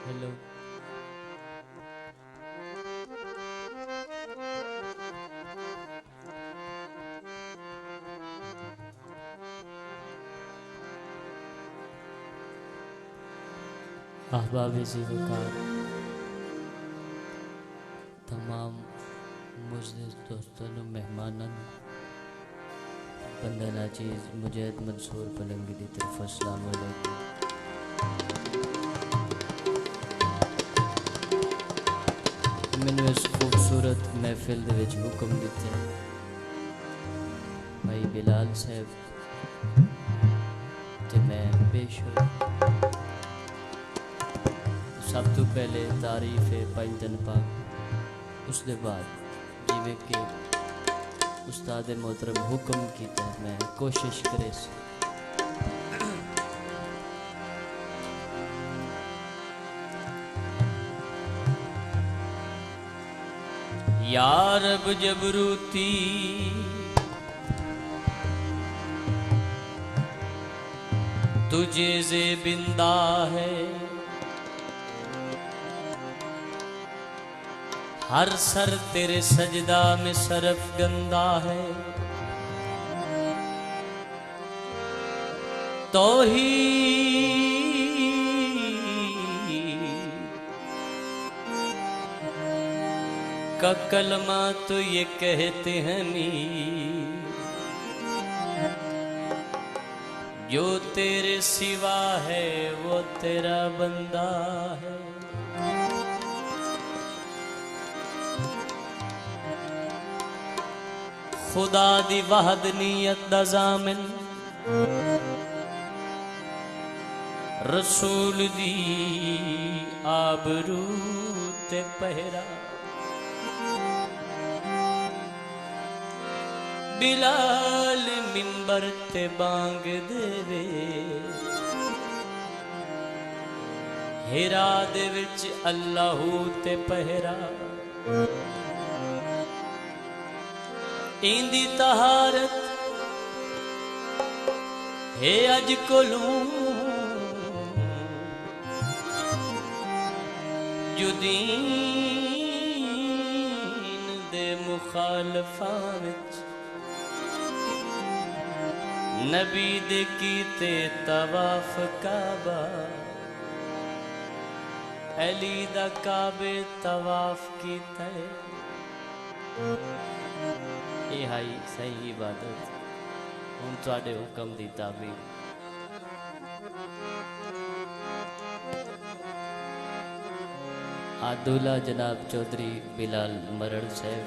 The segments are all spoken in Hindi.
हेलो। अहबाब ज़ीवकार तमाम मुज़्ज़िज़ दोस्तों मेहमानन बंदा नाचीज़ मुजैद मंसूर पलंगी दी तरफ अस्सलाम वालेकुम। मैंने इस खूबसूरत महफिल दे विच हुक्म दिते भाई बिलाल साहब ते मैं पेश होई। सब तो पहले तारीफ है पंजन पाक, उसके बाद जिमें कि उस्ताद मोहतरम हुक्म किया मैं कोशिश करे यार अब जबरूती तुझे जे बिंदा है, हर सर तेरे सजदा में सरफ गंदा है, तो ही का कलमा तो ये कहते हैं मीर, जो तेरे सिवा है वो तेरा बंदा है। खुदा दी वहदनीयत दा ज़ामिन, रसूल दी आबरू ते पहरा, बिलाल मिंबर ते बांग देवे, हिरा दे विच अल्लाहू ते पहरा, इंदी तहारत है अज कोलू जो दीन दे मुखालफा विच नबी दे कीते तवाफ काबा, अली दा काबे तवाफ कीता ये हाई सही इबादत हुण तुहाडे हुक्म दी ताबीर। आदुल्ला जनाब चौधरी बिलाल मरड़ साहब,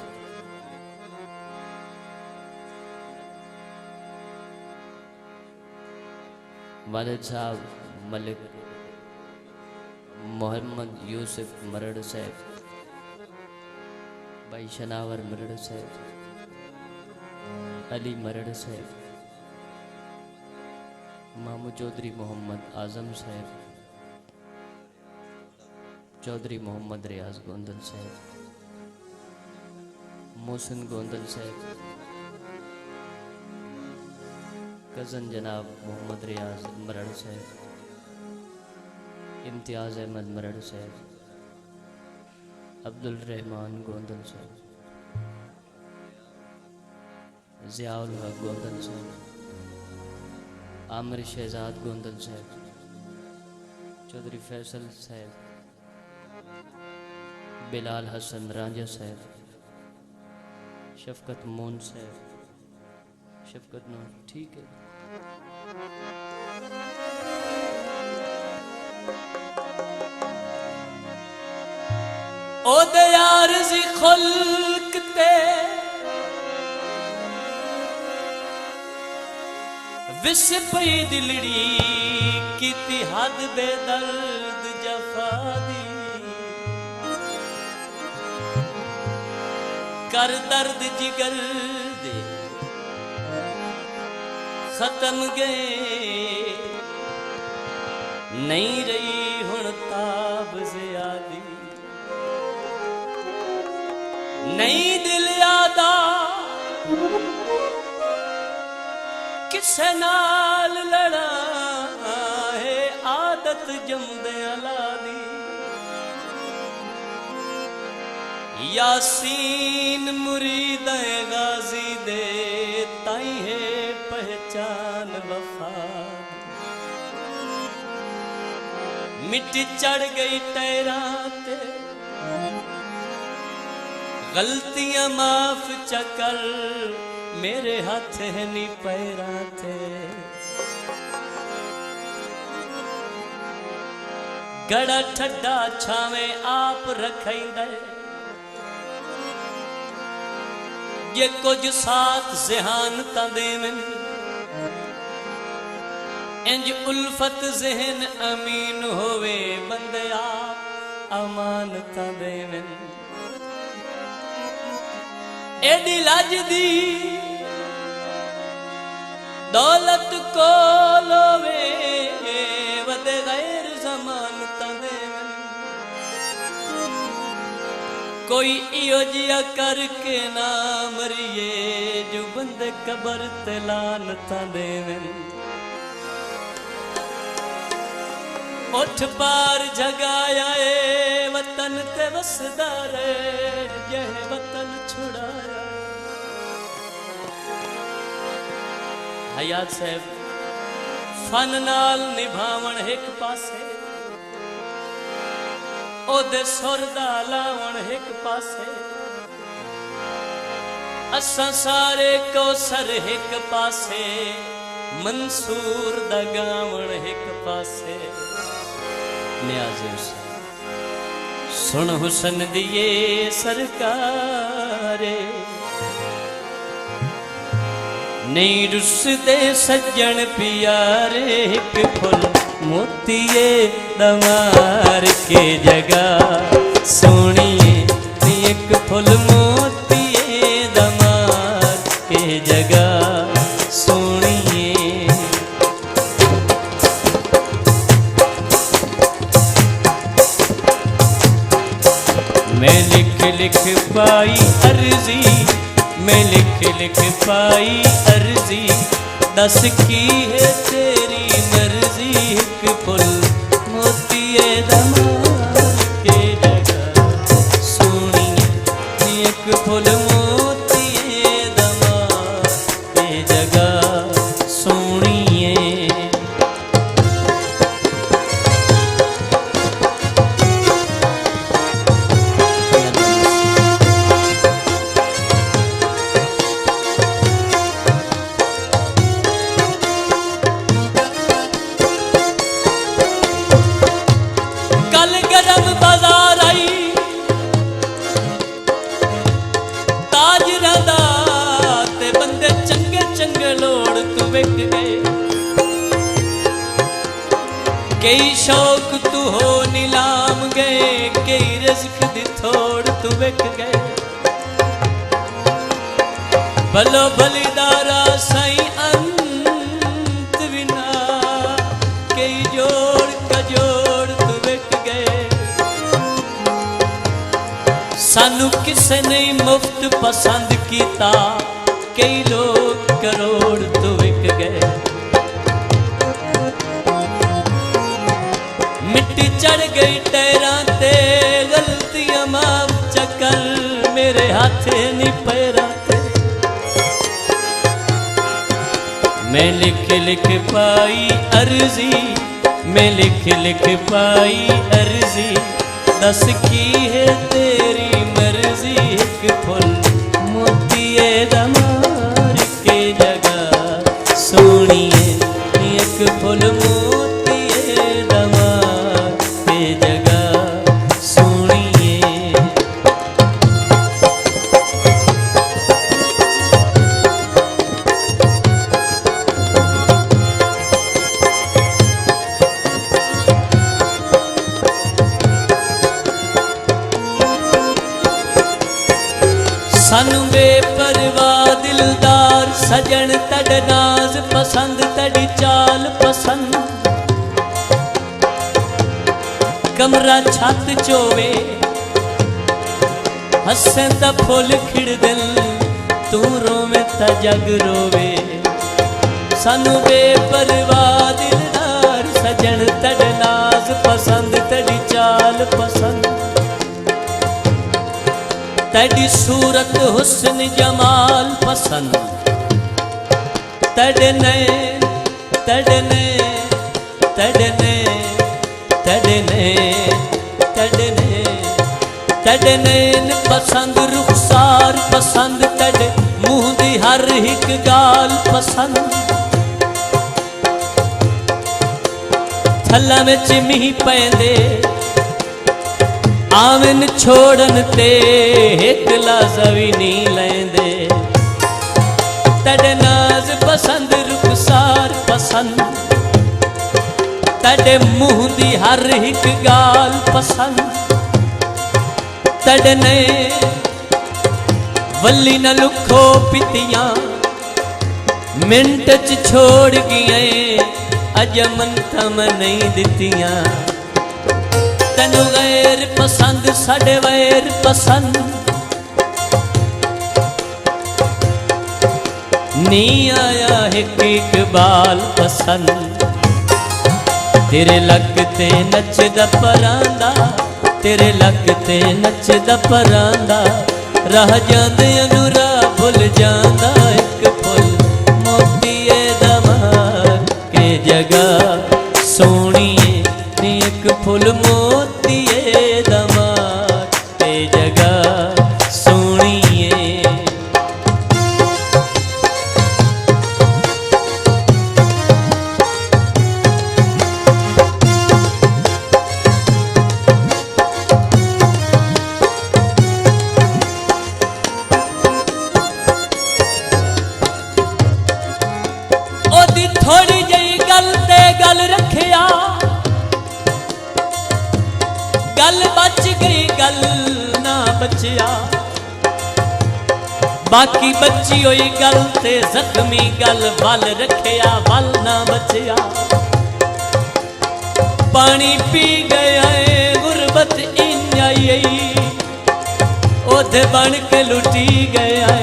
वालिद साहब मलिक मोहम्मद यूसुफ मरड़ साहब, भाई शनावर मरड़ साहब, अली मरड़ साहब, मामू चौधरी मोहम्मद आजम साहब, चौधरी मोहम्मद रियाज गोंदल साहब, मोहसिन गोंदल साहब, कज़न जनाब मोहम्मद रियाज मरड़ साहब, इम्तियाज़ अहमद मरड़ साहब, अब्दुल रहमान गोंदल साहब, ज़ियाउल हक गोंदल साहब, आमिर शहजाद गोंदल साहब, चौधरी फैसल साहब, बिलाल हसन रांझा साहब, शफकत मोन साहब, शफकत नून ठीक है। ओ दयार ज़ी खुल्क ते विस पई दिलड़ी कीती हद बेदर्द जफा दी, कर दर्द जिगर दे खत्म गए, नहीं रही हुण ताब ज़ियादी, नहीं दिल यादा किसे नाल लड़ा है, आदत जमदे अला दी, यासीन मुरीद गाजी दे ताई है पहचान वफा। मिट्टी चढ़ गई टैरा ते गलतियां माफ चकर मेरे हाथ है नी पैरा थे। गड़ा ठड्डा छावे आप रखई दे ये कुछ साथ जहान देवन इंज उल्फत जहन अमीन होवे बंदे आप अमानता देवन। एडी लाज दी दौलत को लोवे वद गैर जमानता देवन। कोई इो जिया करके ना मरिए जो बंदे कबर ते लानता देवन। उठ पार जगाया ए वतन ते वसदार यह वतन छुड़ाया। हयात साहब फन नाल निभावण एक पासे ओदे सुर दा लावण एक पासे। असां सारे कौसर एक पासे मंसूर दा गावण एक पासे। न्याज़ सुन हुसन दिए सरकारे नहीं रुसदे सज्जन प्यारे। एक फुल मोतिए दमार के जगह सोनिए एक फुल मोतिए दमार के जगह सोनिए। मैं लिख लिख पाई अर्जी मैं लिख लिख पाई अर्जी दस की है तेरी मर्जी। एक फुल मोतिए दमार के जगह सोनिए एक फुल मोतिए दमार के जगह सोनिए। कई शौक तू हो नीलाम गए कई रिज़्क़ दी थोड़ तू विक गए। भलो भलीदारा साईं अंत बिना कई जोड़ कजोड़ तू विक गए। सानू किसे नहीं मुफ्त पसंद किता कई लोग करोड़ तू विक गए। मिट्टी चढ़ गई टैरा ते गलतियां माफ चकर मेरे हाथे नी पैरा ते। मैं लिख लिख पाई अर्जी मैं लिख लिख पाई अर्जी दस की है तेरी मर्जी। एक फुल मोतिए दमार के जगह सोनिए एक फुल मोतिए दमार के जगह सोनिए। सानू बेपरवाह दिलदार सजन तड़ नाज पसंद तड़ी चाल पसंद। कमरा छत चोवे हसे ता फुल खिड़ दिल तू रोवे ता जग रोवे। सानू बेपरवाह दिलदार सजन तड़ नाज पसंद तड़ी चाल पसंद। तेरी सूरत हुस्न जमाल पसंद, तेरे नैन तेरे नैन तेरे नैन तेरे नैन तेरे नैन तेरे नैन पसंद, रुखसार पसंद, तेरे मुंह दी हर एक गाल पसंद। थल्ला विच मींह पैंदे आवन छोड़न ते एक लाजा भी नहीं लैंदे। तेरे नाज पसंद, रुखसार पसंद, तेरे मुंह दी हर एक गाल पसंद। तेरे ने वल्ली न लुखो पितियां मिंट च छोड़ गई, अजमन थम नहीं दितियां। तेनू गैर पसंद, साडे वैर पसंद, नी आया एक इकबाल पसंद। तेरे लक ते नचदा परांदा, तेरे लक ते नचदा परांदा, रह जांदे अनुरा भुल जांदा। एक फुल मोतीए दा मार के जगह सोहणीए नी, एक फुल मोतीए दा मार के जगह सोहणीए। थोड़ी जही गल ते गल रखिया, गल बच गई गल ना बचिया। बाकी बची हुई गल ते जख्मी गल वल रखिया, वल ना बचिया। पानी पी गया गुरबत इंज आई, ओधे बन के लुटी गया।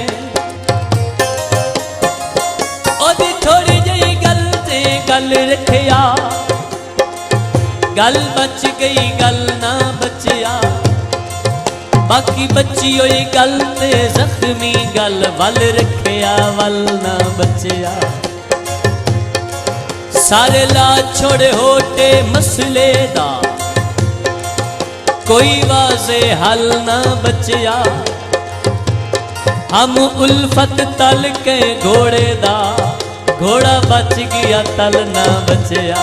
ओदी थोड़ी जही गल ते गल रखिया, गल बच गई गल ना बचिया। बाकी बची हुई गल ते जख्मी गल वल रखिया, वल ना बचिया। सारे ला छोड़े होटे मसले दा, कोई वाजे हल ना बचिया। हम उल्फत तल के घोड़े दा, घोड़ा बच गया तल ना बचिया।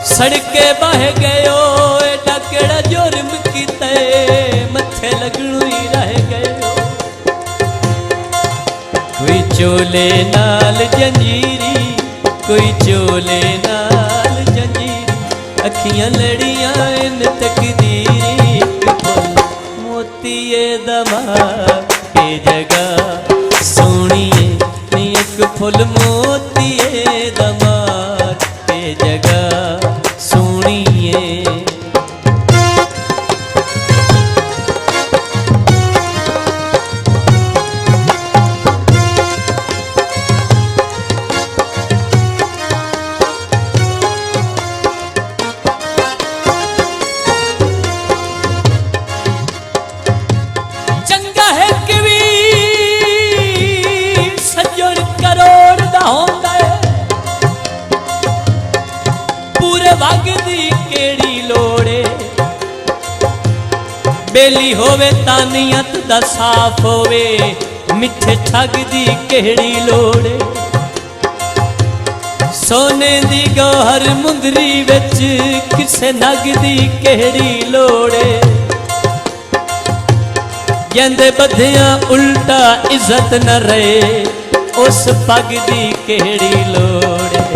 सड़के बह गयो एडा केड़ा जुर्म कीते, मथे लगणू ही रह गयो। कोई चोले नाल जंजीरी, कोई चोले नाल जंजीरी, अखियां लड़ियां इन तकदीरी। एक फुल मोतीए दा मार के जगह सोहणीए नी, एक फुल मोतीए दा मार के जगह सोहणीए। बेली होवे तानियत दा साफ होवे, मिठे ठग दी केड़ी लोड़े। सोने दी गौहर मुंदरी विच किसे नग दी केड़ी लोड़े। कहंदे बधिया उल्टा इज्जत न रहे, उस पग दी केड़ी लोड़े।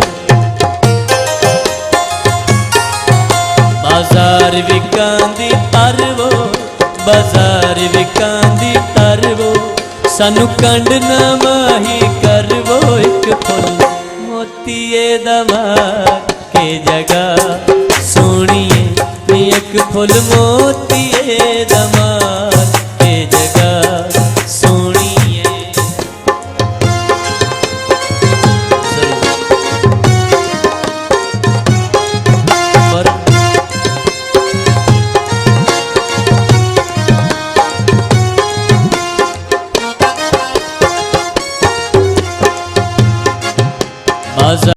बाजार विकांदी तरवो, बाजार विकांदी तरवो, सानू कंड ना माही करवो। एक फुल मोतीए दा मार के जगह सोहणीए नी, एक फुल मोतीए दा मार के जगह सोहणीए। बाजा